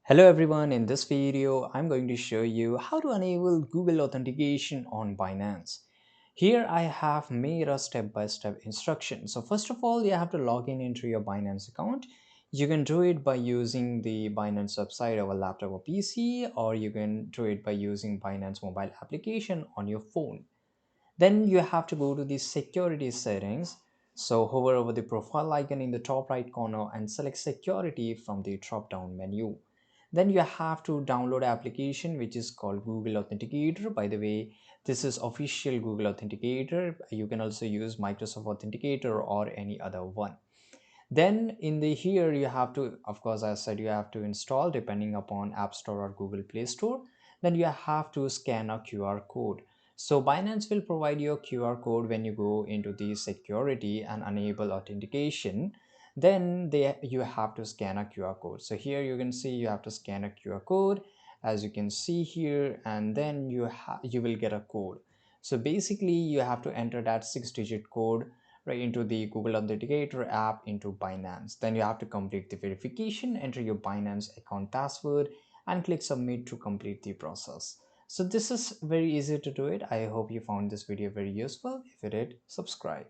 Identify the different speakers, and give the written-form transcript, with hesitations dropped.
Speaker 1: Hello everyone, in this video I'm going to show you how to enable Google authentication on Binance. Here I have made a step-by-step instruction. So first of all, you have to log in into your Binance account. You can do it by using the Binance website over laptop or PC, or you can do it by using Binance mobile application on your phone. Then you have to go to the security settings. So hover over the profile icon in the top right corner and select security from the drop down menu. Then you have to download application which is called Google Authenticator. By the way, this is official Google Authenticator. You can also use Microsoft Authenticator or any other one. Then in the here you have to, of course, I said you have to install depending upon App Store or Google Play Store. Then you have to scan a QR code. So Binance will provide you a QR code when you go into the security and enable authentication. Then you have to scan a QR code. So here you can see you have to scan a QR code, as you can see here, and then you will get a code. So basically you have to enter that 6-digit code right into the Google Authenticator app into Binance. Then you have to complete the verification, enter your Binance account password, and click submit to complete the process. So this is very easy to do it. I hope you found this video very useful. If you did, subscribe.